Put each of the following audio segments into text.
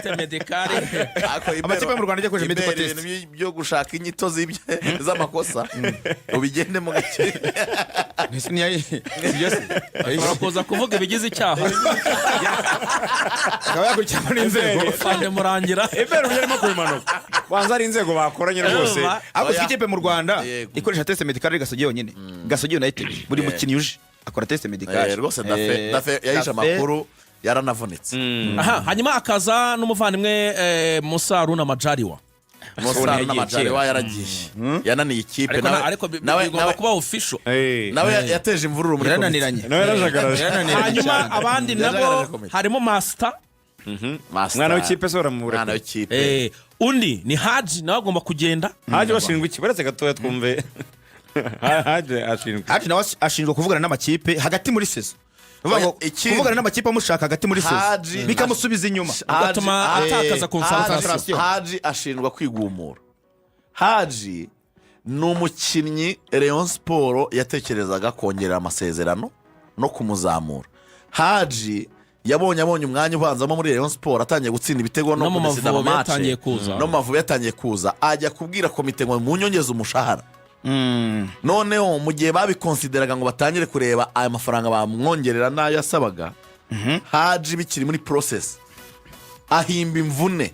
medicale amakipe mu Rwanda yakoje medical test byo gushaka inyito z'amakosa ubigende mu gake urakoza kuvuga ibigize icyaha akaba yakurikirana n'inzego fande murangira ebero byarimo kubimanuka banza ari inzego bakoranye rwose ako ikipe mu Rwanda ikoresha test medical Gasogi yonyine Gasogi United buri mukinnyi uje akora test medical rwose dafe yahisha amakuru yaranavunitse hanyuma akaza n'umuvandimwe Musa Haruna Majaliwa Musa na Majaliwa yaragiye yananiye ikipe nawe bigomba kuba official nawe yateje imvururu muri yarananiranye nawe yarajagaraje hanyuma abandi nabo harimo Master mwana w'ikipe sora mu mwana bureko w'ikipe undi ni Haji nawe agomba kugenda Haji bashinzwe iki baretse gatoya twumve Haji nawe ashinzwe kuvugana n'amakipe hagati muri sezo kuvugana n'amakipe amushaka hagati muri sezo bikamusubiza inyuma agatuma atakaza concentration. Haji ashinjwa kwigumura. Haji ni umukinnyi Rayon Sports yatekerezaga kongerera amasezerano no kumuzamura. Haji yabonye umwanya ubanzamo muri Rayon Sports atangiye gutsinda ibitego no mu gutsinda Mavubi match yatangiye kuza no Mavubi yatangiye kuza ajya kubwira komite ngo munyongeze umushahara. Noneho mu gihe babikonsideraga ngo batangire kureba aya mafaranga bamwongerera nayo yasabaga Haji bikiri muri process ahimba imvune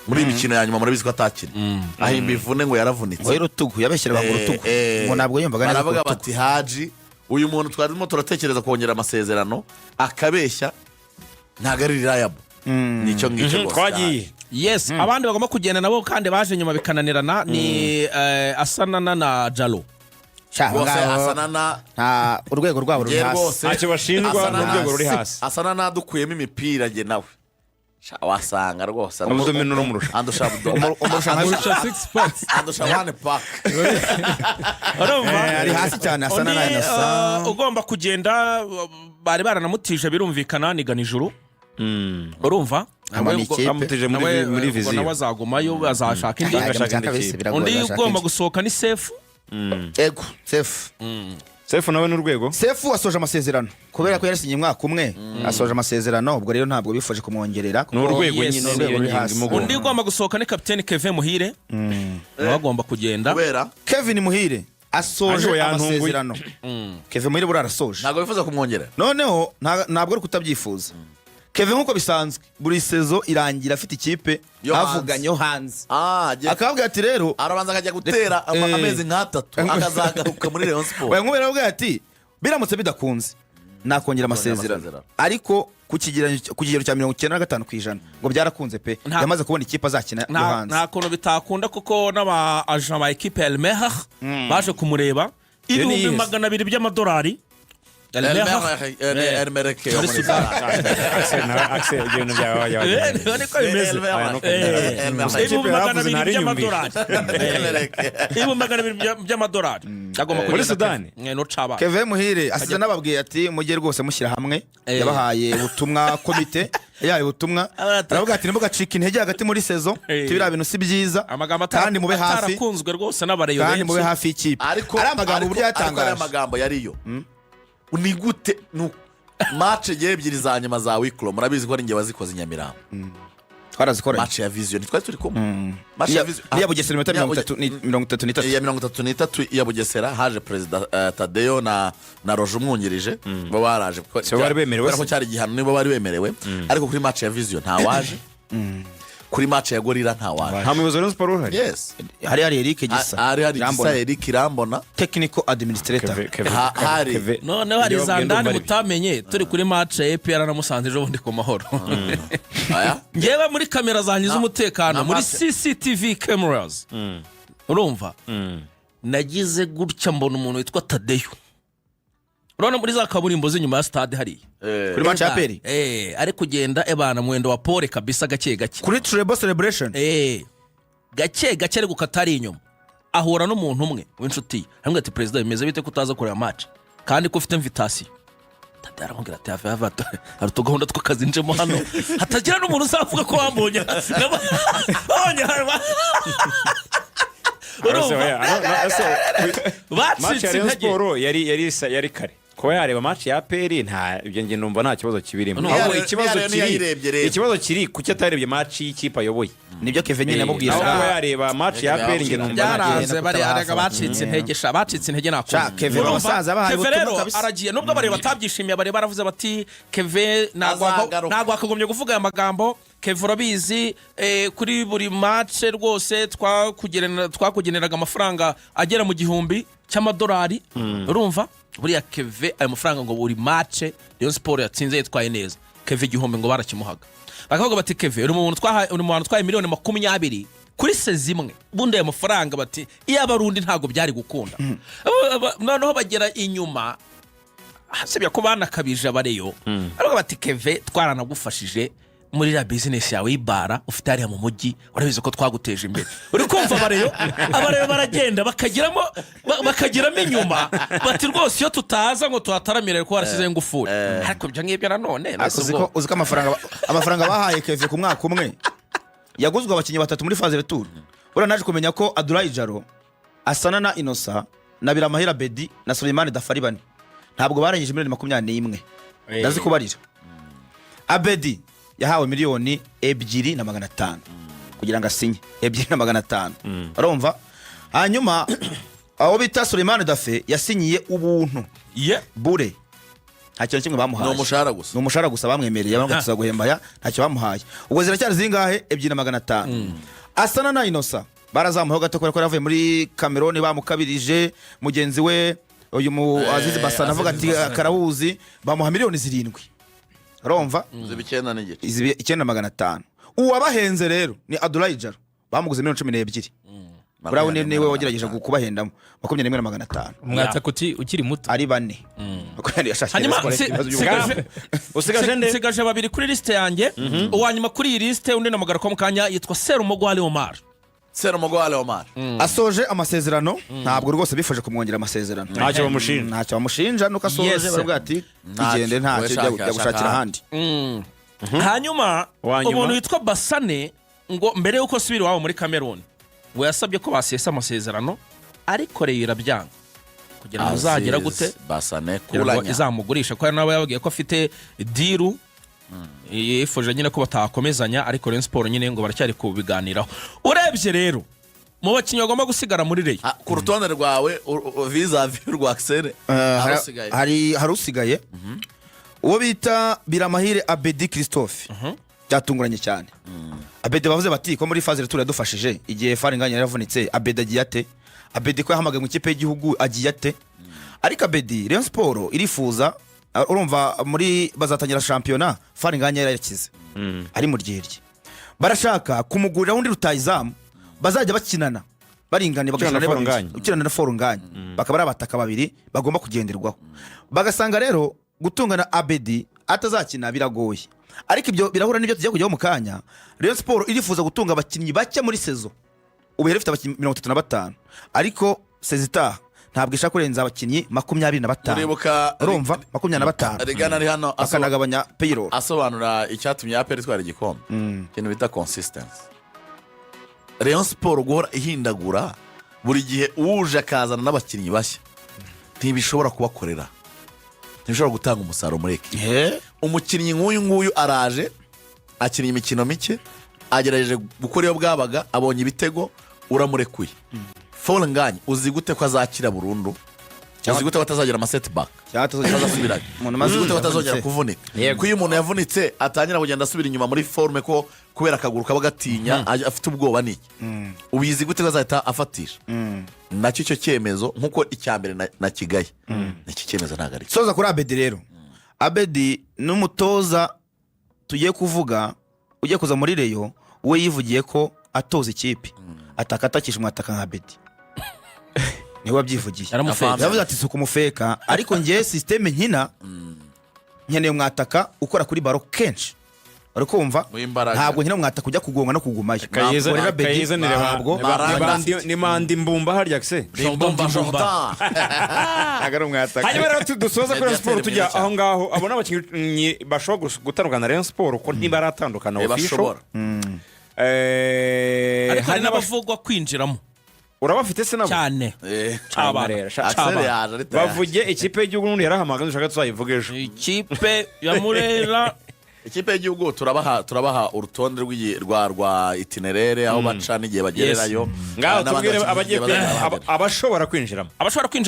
muri imikino ya nyuma murabizi ko atakiri ahimba imvune ngo yaravunitse ngo y'urutugu yabeshyiraga ngo urutugu ngo nabwo yumvaga neza baravuga bati Haji uyu muntu twarimo turatekereza kongera amasezerano akabeshya ntago ari reliable nicyo ngicyo twagiye yes abandi bagomba kugenda nabo kandi baje nyuma bikananirana ni Asanana na Jalo bose Asanana nta urwego rwabo ruri hasi ntacyo bashinjwa n'urwego ruri hasi Asanana dukuyemo imipira je nawe wasanga rwose umudomino n'umurusha andusha umurusha 6 points andusha 1 pack ari hasi cyane Asanana na ugomba kugenda bari baranamutije birumvikana nigana ijuru urumva amutije muri viziyo nawe azagumayo azashaka indi undi ugomba gusohoka ni Sefu ego Sefu nawe n'urwego Sefu asoje amasezerano kubera ko yarasinye umwaka umwe asoje amasezerano ubwo rero ntabwo bifuje kumwongerera n'urwego nyine undi ugomba gusohoka ni kapiteni Kevin Muhire nawe agomba kugenda kubera Kevin Muhire asoje amasezerano Kevin Muhire burarasoje ntabwo bifuza kumwongerera noneho ntabwo ari kutabyifuza Kevin nkuko bisanzwe buri sezo irangira afite ikipe avuganyo hanze akababwira ati rero arabanza akajya gutera amezi nk'atatu akazagaruka muri Rayon Sports nkubera avuga ati biramutse bidakunze nakongera amasezerano ariko ku kigero cya 95% ngo byarakunze pe yamaze kubona ikipe azakina yo hanze nta kuntu bitakunda kuko n'aba agent ba equipe El Merah baje kumureba $200,000 by'amadolari Elmereke by'amadolari muri Sudani Kevin Muhire asize nababwiye ati mujye rwose mushyira hamwe yabahaye ubutumwa komite yabaye ubutumwa aravuga ati nimugacika intege hagati muri sezo tibira bintu si byiza kandi mube hafi atarakunzwe rwose n'abareyo kandi mube hafi y'ikipe ari amagambo burya yatangaje amagambo yariyo ni gute match ebyiri za nyuma za Wiklo murabizi ko ari nge wazikoze Nyamirambo twarazikora match ya Vision twari turi kumwe match ya Vision ya Bugesera 33 ya 33 ya Bugesera haje president Tadeo na Roje umwungirije bo baraje ko bari bemerewe ko cyari gihano nibo bari bemerewe ariko kuri match ya Vision nta waje kuri match ya Gorilla nta waje nta muyobozi wa Sport uhari yes hari Eric Gisa hari Gisa Eric Irambona technical administrator hari none hari Zandani mutamenye turi kuri match ya APR na Musanze ejo bundi ku mahoro ngewe muri kamera zangiza umutekano muri CCTV cameras urumva nagize gutya mbona umuntu witwa Tadeyo urabona muri za kaburimbo z'inyuma ya stade hari kuri match ya Peri ari kugenda ebana mwendo wa pole kabisa gake kuri treble celebration gake ari gukatari inyuma ahura n'umuntu umwe w'inshuti hamwe ati president bimeze bite kutaza kureba match kandi ko ufite invitation tadarongera ati ava hari tugahunda twakazi njemo hano hatagira n'umuntu uzavuga ko wambonye abonye harwa match ya Rayon Sports yari kare kuba yareba match ya APR nta ibyo nge numva nta kibazo kibirimo No, ahubwo niyayirebye ikibazo kiri kuki atarebye match y'ikipe ayoboye nibyo Kevin nyine namubwira kuba yareba match ya APR nge numva byaraze bari arega bacitse intege nako Kevin abasaza bahaye ubutumwa kabisa aragiye nubwo bari batabyishimiye bari baravuze bati Kevin nagwa akagombye kuvuga aya magambo Kevin urabizi kuri buri match rwose twakugeneraga amafaranga agera mu 1,000 cy'amadolari urumva buriya Kevin ayo mafaranga ngo buri match Rayon Sports yatsinze yitwaye neza Kevin 1,000 ngo barakimuhaga bakavuga bati Kevin uri mu bantu twaye miliyoni 20 kuri sezi imwe bundi ayo mafaranga bati iyo abarundi ntago byari gukunda noneho bagera inyuma hasebya ko banakabije abareyo aravuga bati Kevin twaranagufashije muri la business yawe y'ibara ufite hariya mu mujyi urabizi ko twaguteje imbere uri kumva abareyo baragenda bakagiramo inyuma bati rwose iyo tutaza ngo tuhataramire ko warasize ingufuri ariko byo ngibyo nanone uziko amafaranga bahaye Kevin ku mwaka umwe yaguzwe abakinnyi 3 muri phase retour uranaje kumenya ko Abdoulaye Jaro asana na Inosa na Biramahira Bedi na Suleiman Dafari bane ntabwo barangije miliyoni 21 ndazi kubarira Abedi yahawe miliyoni 2,500 kugira ngo asinye 2,500 urumva hanyuma aho bita Suleiman Dafe yasinyiye ubuntu bure ntacyo kimwe bamuhaye no umushara gusa bamwemereye bamugatuza guhembaya ntacyo bamuhaye ubwo ziracyari zingahe 2,500 asana na Inosa barazamuho gato ko yavuye muri Cameroon bamukabirije mugenzi we uyu mu Azizi Basana avuga ati karabuzi bamuha miliyoni 7 urumva zibikenda n'igice 9,500 uwabahenze rero ni Abdoulaye Jaro bamuguze miliyoni 12 Brown niwe wagerageje kubahendamo 21,500 umwatsa kuti ukiri muto ari bane hanyuma usigaje babiri kuri liste yanjye uwanyuma kuri iyi liste undi namagara ko mukanya yitwa Serumogwale Omar asoje amasezerano ntabwo rwose bifuje kumwongera amasezerano ntacyo bamushinja nuko asoje baravuga ati igende ntacyo ujya gushakira ahandi hanyuma umuntu witwa Basane ngo mbere yuko asubira iwabo muri Cameroon ngo yasabye ko basesa amasezerano ariko rero irabyanga kugira ngo uzagera gute Basane kuranya izamugurisha ko nawe yabagiye ko afite deal yifuje nyine ko batakomezanya ariko Rayon Sports nyine ngo baracyari kubiganiraho urebye rero mu bakinnyi bagomba gusigara muri Rayon ku rutonde rwawe visa rwa Axel hari usigaye uwo bita Biramahire Abedi Christophe byatunguranye cyane Abedi bavuze bati ko muri phase retour yadufashije igihe Faringanya yaravunitse Abedi agiye ate Abedi ko yahamagaye mu ikipe y'igihugu agiye ate ariko Abedi Rayon Sports irifuza urumva muri bazatangira shampiyona Faringanya yarakize ari mu ryerye barashaka kumugurira undi rutayizamu bazajya bakinana baringane bakina na Forunganya bakaba ari abataka babiri bagomba kugenderwaho bagasanga rero gutungana Abedi atazakina biragoye ariko ibyo birahura n'ibyo tujya kujyaho mu kanya Rayon Sports irifuza gutunga abakinnyi bake muri sezo ubu ifite abakinnyi 35 ariko sezita ntabwo ishaka kurenza abakinnyi 25 urumva 25 Regana ari hano akanagabanya payroll asobanura icyatumye APR twara igikombe kintu bita consistency Rayon Sports guhora ihindagura buri gihe uje akazana n'abakinnyi bashya ntibishobora kubakorera ntibishobora gutanga umusaruro muri ekipe umukinnyi nk'uyu araje akinnye imikino mike agerageje gukora iyo bwabaga abonye ibitego uramurekuye Forunganya uzi gute ko azakira burundu uzi gute ko atazagira ama setback atazasubira uzi gute ko atazongera kuvunika ko iyo umuntu yavunitse atangira kugenda asubira inyuma muri forme ko kubera akaguru kaba gatinya afite ubwoba niki ubizi gute ko azahita afatisha nacyo cyo cyemezo nkuko icyambere na Kigaye niki cyemezo ntagari soza kuri Abedi rero Abedi n'umutoza tugiye kuvuga ugiye kuza muri Rayon we yivugiye ko atoza ikipe atakatakisha umwataka nka Abedi niwe wabyivugiye yavuze ati suku mufeka ariko ngiye systeme nkina nkeneye umwataka ukora kuri baro kenshi ariko umva ntabwo nkina umwataka kujya kugonga no kugumayo Kayize ntabwo ni mandi mbumba harya se mbumba agara umwataka hanyuma rero dusoza kuri Sport tujya aho ngaho abona abakinnyi bashobora gutandukana na Rayon Sports ko ntibaratandukana official hari n'abavugwa kwinjiramo urabafite se nabo cyane bavuge ikipe y'igihugu n'undi yarahamagaye dushaka tuzayivuga ejo. ikipe ya Murera ikipe y'igihugu turabaha urutonde rwa itinerere aho baca n'igihe bagererayo. Ngaho tubwire abashobora kwinjiramo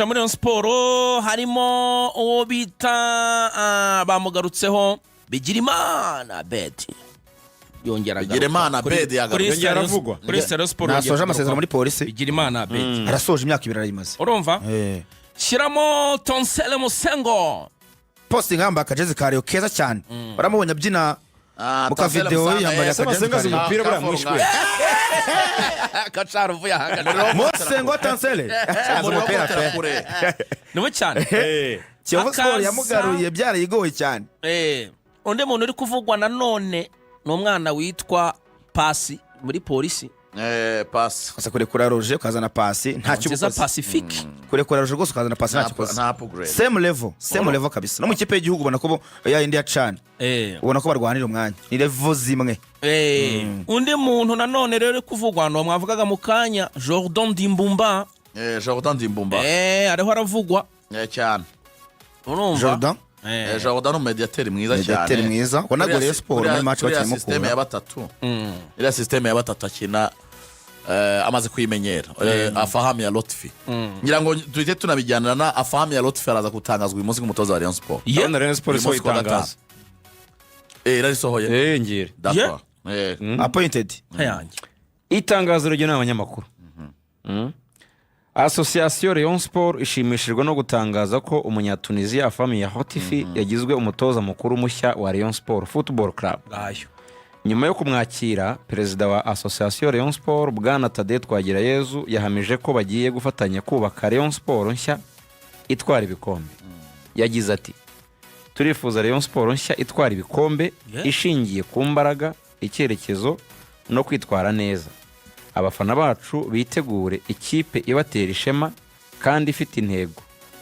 muri Rayon Sports harimo uwo bita bamugarutseho Bigirimana Bedi Bigirimana Bedi yaravugwa kuri Rayon Sports nasoje amasezerano muri polisi. Bigirimana Bedi arasoje imyaka 2 arayimaze urumva shyiramo Tonsele Musengo posti ngamba akajezi kariyo keza cyane baramubonye abyina mu ka video yambaye akajezi kariyo umupira bura mwishwe Kacaro vuya hangana Musengo Tonsele umupira pe niwe cyane Kiyovu Sport yamugaruye byarayigoye cyane. Undi muntu uri kuvugwa nanone n'umwana witwa Pasi muri polisi Pasi asa kurekura Roger ukazana Pasi nta kibuza Pacifique kurekura Roger gose ukazana Pasi nta kibuza same level kabisa no mu kipe y'igihugu ubona ko ya indi ya Chan ubona ko barwanira umwanya ni level zimwe. Undi muntu nanone rero uri kuvugwa no mwavugaga mu kanya Jordan Dimbumba ariho aravugwa cyane urumva Jordan umediateri mwiza cyane mediateri mwiza wanago Rayon Sports muri match bakirimo system ya batatu ila system ya batatu akina amaze kuyimenyera afahamu ya Lofti ngira ngo duhite tunabijyanana na afahamu ya Lofti araza gutangazwa uyu munsi nk'umutoza wa Rayon Sports Rayon Sports so itangaza rarisohoye ngire d'accord appointed yanjye itangazo ryo n'abanyamakuru. Association Rayon Sports ishimishijwe no gutangaza ko Umunyatunisia Afami ya Hotifi yagizwe umutoza mukuru mushya wa Rayon Sports Football Club. Nyuma yo kumwakira perezida wa Association Rayon Sports Bwana Tade Twagirayezu yahamije ko bagiye gufatanya kubaka Rayon Sports nshya itwara ibikombe. Yagize ati turifuza Rayon Sports nshya itwara ibikombe ishingiye ku mbaraga, icyerekezo no kwitwara neza. Abafana bacu bitegure ikipe ibatera ishema kandi ifite intego,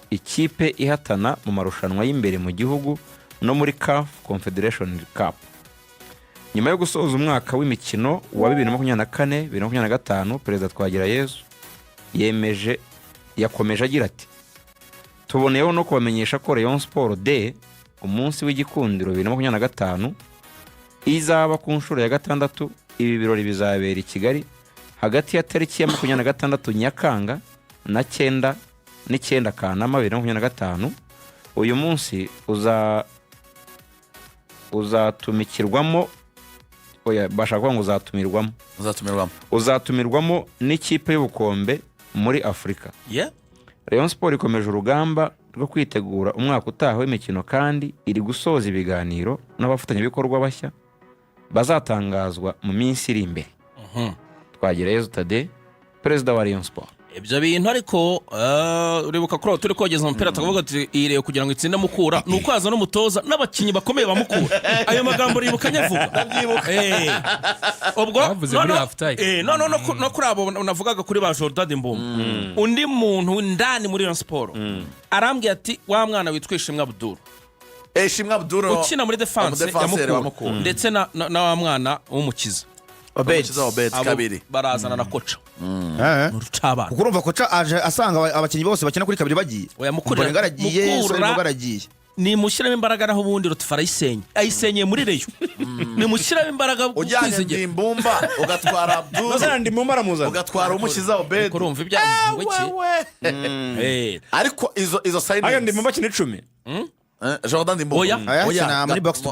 ikipe ihatana mu marushanwa y'imbere mu gihugu no muri CAF Confederation Cup. Nyuma yo gusoza umwaka w'imikino wa 2024-2025 perezida Twagirayezu yakomeje agira ati tuboneyeho no kubamenyesha ko Rayon Sports Day umunsi w'igikundiro 2025 izaba ku nshuro ya 6. Ibi birori bizabera i Kigali hagati ya tariki ya 26 Nyakanga na 9 Kanama 2025. Uyu munsi uzatumikirwamo bashaka ngo uzatumirwamo n'ikipe y'ubukombe muri Afrika. Rayon Sports ikomeje urugamba rwo kwitegura umwaka utaha w'imikino kandi iri gusoza ibiganiro n'abafatanyabikorwa bashya bazatangazwa mu minsi iri imbere. Twagirayezu Tade perezida wa Rayon Sports. Ibyo bintu ariko uribuka ko turi kogeza umupira tukavuga ati ireye kugira ngo itsinde Mukura nuko haza n'umutoza n'abakinnyi bakomeye ba Mukura. Ayo magambo uribuka nyavuga ubwo no kuri abo navugaga kuri ba Jordan Dimbumba. Undi muntu ndani muri Rayon Sports arambwiye ati wa mwana witwishe Abdul ukina muri defense ya Mukura ndetse na wa mwana w'umukiza Obed kabiri barazana na kocha kuko urumva kocha aje asanga abakinnyi bose bakina kuri kabiri bagiye oya Mukura ngaragiye ni mushyiramo imbaraga naho ubundi Rutfara ayisenye muri Rayon ni mushyiramo imbaraga ujyanye Dimbumba ugatwara Abdul Dimbumba aramuzana ugatwara umukiza Obed urumva ibyavuga iki ariko izo sign ayo Dimbumba kina 10 Jordan Dimbumba oya muri box to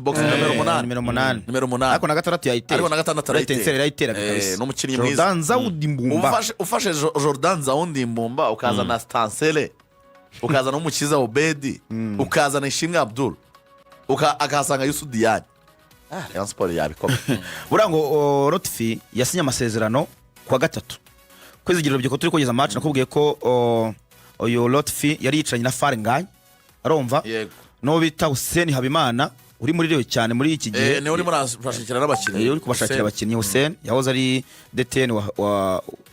box numero 8 ariko na gatandatu yayitera no mukinnyi mwiza Jordan Dimbumba ufashe Jordan Dimbumba ukazana Stansele ukazana umukiza Obedi ukazana Ishimwe Abdul akasanga Yusuf Diane Rayon Sports yabikomeye burango Lofti yasinye amasezerano kwa 3 kwizigiriro byo ko turi kugeza match nakubwiye ko uyu Lofti yari yicaranye na Farenganye arumva no bita Hussein Habimana uri muri Rayon cyane muri iki gihe ne uri murashikira n'abakinnyi uri kubashakira abakinnyi Hussein yahoze ari DTN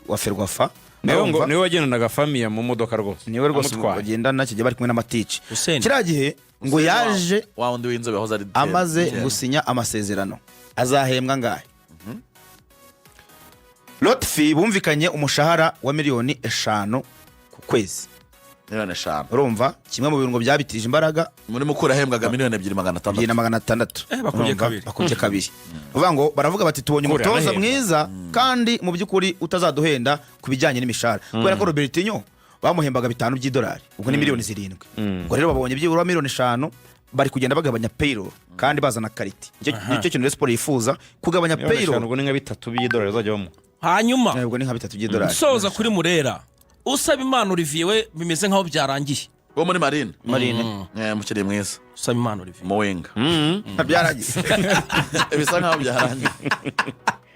wa Ferwafa niwe wagendanaga famille mu modoka rwose niwe rwose bagendana kijye bari kumwe n'amatici kira gihe ngo yaje wa wundi w'inzobe yahoze ari amaze gusinya amasezerano azahembwa ngahe Lofti bumvikanye umushahara wa miliyoni 5 ku kwezi. miliyoni 5 urumva kimwe mu birungo byabitije imbaraga muri mukura ahembwaga miliyoni 2,600 bakubye kabiri uvuga ngo baravuga bati tubonye umutoza mwiza kandi mu by'ukuri utazaduhenda ku bijyanye n'imishahara kubera ko Robertinho bamuhembaga $5 ubwo ni miliyoni 7 ubwo rero babonye byibura miliyoni 5 bari kugenda bagabanya payroll kandi bazana kariti icyo kintu Sport yifuza kugabanya payroll ubwo ni nka $3 uzajyamo hanyuma ubwo ni nka $3 soza kuri Murera usaba Imana Olivier we bimeze nkaho byarangiye wo muri Marine mukiri mwiza usaba Imana Olivier mu winga byarangiye bisa nkaho byarangiye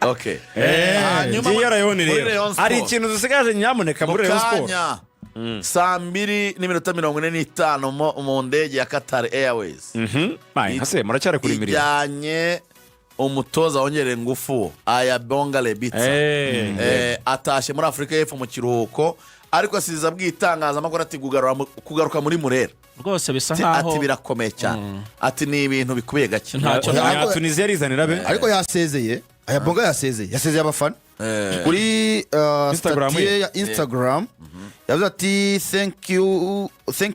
okay hanyuma rero ari ikintu dusigaje nyamuneka muri Rayon Sports 2:45 mu ndege ya Qatar Airways hase muracyari kuri mirimo ijyanye umutoza wongerera ingufu Ayabonga Lebitsa atashye muri Afrika y'Epfo mu kiruhuko ariko asiza bw'itangazamakuru ati kugaruka muri Murera rwose bisa nkaho ati birakomeye cyane ati ni ibintu bikubiye gake ntacyo Tunisia yarizanira be ariko yasezeye Ayabonga yasezeye abafana kuri Instagram yavuze ati thank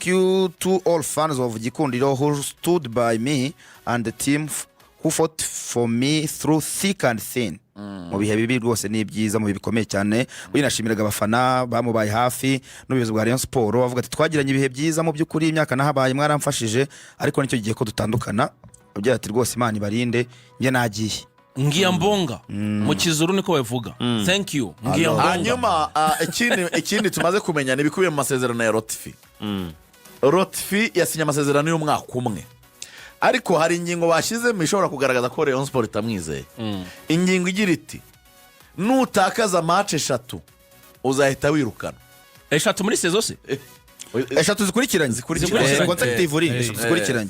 you to all fans of Gikundiro who stood by me and the team who fought for me through thick and thin. Mu bihe bibi rwose ni byiza mu bikomeye cyane winashimiraga abafana bamubaye hafi n'ubuyobozi bwa Rayon Sports bavuga ati twagiranye ibihe byiza mu by'ukuri imyaka nahabaye mwaramfashije ariko nicyo gihe ko dutandukana ubyira ati rwose Imana ibarinde nge nagiye Ngiyambonga mu kizuru niko bavuga thank you Ngiyambonga hanyuma ikindi tumaze kumenya nibikubiye mu masezerano ya Lofti yasinye amasezerano y'umwaka umwe ariko hari ingingo bashyizemo ishobora kugaragaza ko Rayon Sports itamwizeye ingingo igira iti nutakaza match 3 uzahita wirukana 3 muri saison se 3 zikurikiranye consecutive zikurikiranye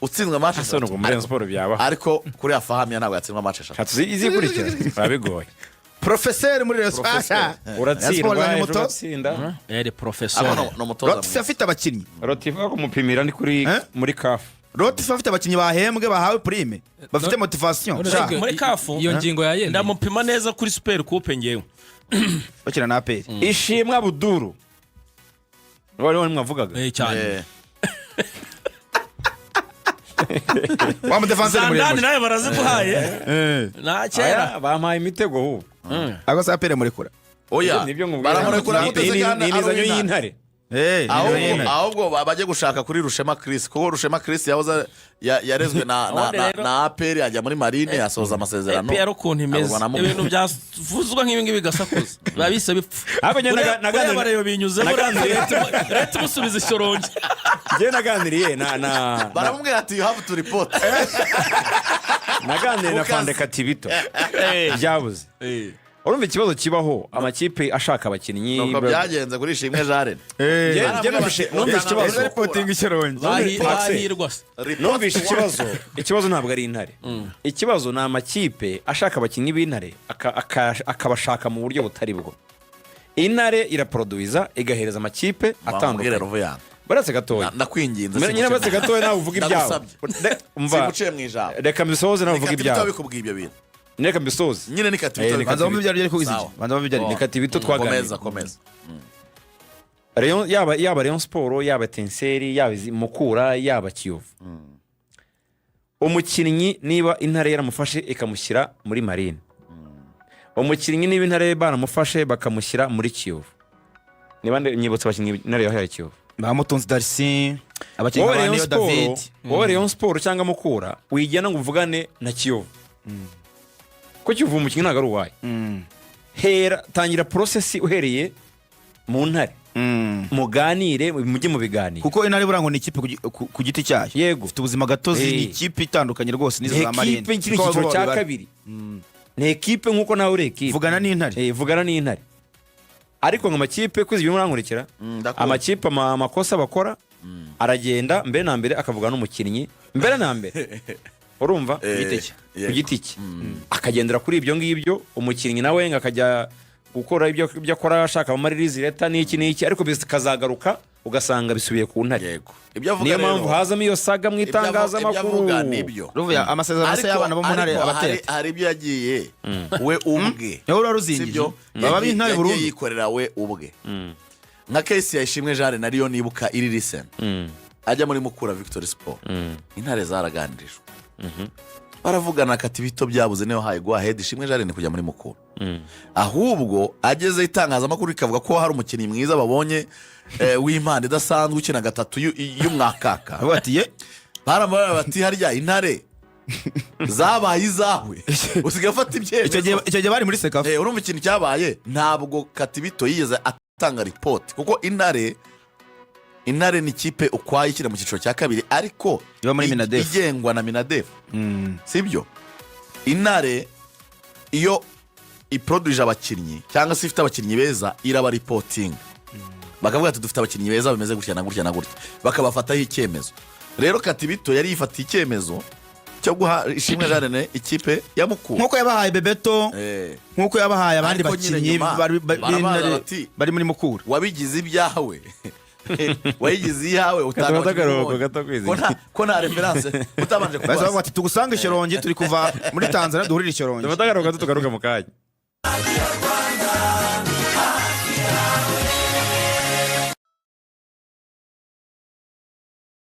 utsinzwe match asano ngo muri Rayon Sports byaba ariko kuri afahamya ntabwo yatsindwa match 3 izikurikiranye babigoye professeur muri Rayon Sports uratsinda professeur no mutoza Lofti afite abakinnyi Lofti kumupimira ni kuri muri CAF Lofti afite abakinnyi bahembwe bahawe prime bafite motivation muri CAF iyo ngingo yayende ndamupima neza kuri Super Coupe ngewe bakina na APR ishimwa Buduru wari mwavugaga cyane wa defenseur muri Zandani nawe baraziguhaye na kera bampaye imitego hu ako sa APR muri kura oya baramurekura ni nizanyo y'intare ahubwo bajye gushaka kuri Rushema Chris kuko Rushema Chris yahoze yarezwe na APR ajya muri Marine yasoza amasezerano APR ukuntu imeze ibintu byavuzwa nk'ibi ngibi gasakuza babise bipfa naganiriye binyuze leta musubiza ishoronge je naganiriye baramubwira ati you have to report naganiriye na Fande Katibito byabuze urumva ikibazo kibaho amakipe ashaka abakinnyi nuko byagenze kuri Shimwe Jaren numvise ikibazo reporting ishoronge numvise ikibazo ntabwo ari intare ikibazo ni amakipe ashaka abakinnyi b'intare akabashaka mu buryo butari bwo intare iraproduiza igahereza amakipe atandukanye baratse gatoya ndakwinginze nyine baratse gatoya nawe uvuga ibyawe umva siguciye mu ijambo reka mbisoze nawe uvuga ibyawe bikubwiye ibyo bintu neka mbisoze nyine ni Katibito banza mu byari kugizije banza mu byari ni Katibito twaganira komeza Rayon yaba Rayon Sports yaba Tenseri yaba Mukura yaba Kiyovu umukinnyi niba intare yaramufashe ikamushyira muri Marine umukinnyi niba intare baramufashe bakamushyira muri Kiyovu niba nyibutse abakinnyi intare yahaye Kiyovu bamutunze Darcy abakinnyi b'Abaniyo David Rayon Sports cyangwa Mukura wijyana ngo uvugane na Kiyovu ko Kiyovu umukinnyi ntago ari uwaye hera tangira process uhereye mu ntare muganire mujye mu biganiro kuko intare burango ni ikipe ku giti cyayo yego ufite ubuzima gatozi ni ikipe itandukanye rwose n'izo za Marine ikipe cyiciro cya kabiri ni ekipe nkuko nawe uri ekipe vugana n'intare vugana n'intare ariko ngo amakipe kwizi bimurankurikira amakipe amakosa bakora aragenda mbere na mbere akavuga n'umukinnyi mbere na mbere urumva ku giti cye akagendera kuri ibyo ngibyo umukinnyi nawe akajya gukora ibyo akora ashaka amaririzi leta n'iki ariko bizakazagaruka ugasanga bisubiye ku ntare. yego ibyo avuga niyo rero mpamvu hazamo iyo saga mu ibyo itangazamakuru. avuga nibyo ruvuya amasezerano se y'abana bo mu ntare abatete hari ibyo yagiye we ubwe niho uraruzingiye sibyo baba b'intare burundu yagiye yikorera we ubwe nka kesi ya Ishimwe Jeanne nariyo nibuka iri recent ajya muri Mukura Victory Sport intare zaraganirijwe baravugana kati bito byabuze niyo haye go ahead Ishimwe Jeanne ni kujya muri Mukura ahubwo ageze itangazamakuru ikavuga ko hari umukinnyi mwiza babonye w'impande idasanzwe ukina gatatu y'umwakaka batiye baramubara bati harya intare zabaye izawe usigaye afata ibyemezo icyo gihe bari muri sekafu urumva ikintu cyabaye ntabwo Katibito yigeze atanga ripoti kuko intare ni ikipe ukwaye ikina mu cyiciro cya kabiri ariko iba muri Minadef igengwa na Minadef sibyo intare iyo iproduce abakinnyi cyangwa se ifite abakinnyi beza iraba reporting bakavuga ati dufite abakinnyi beza bameze gutya na gutya na gutya bakabafataho icyemezo rero Katibito yari yifatiye icyemezo cyo guha Ishimwe Jeanne ikipe ya Mukura nkuko yabahaye Bebeto nkuko yabahaye abandi bakinnyi bari muri Mukura wabigize ibyawe wayigize iyawe ko nta reference utabanje kubaza bati tugusanga Ishyorongi turi kuva muri Tanzania duhurira Ishyorongi tugaruka mu kanya.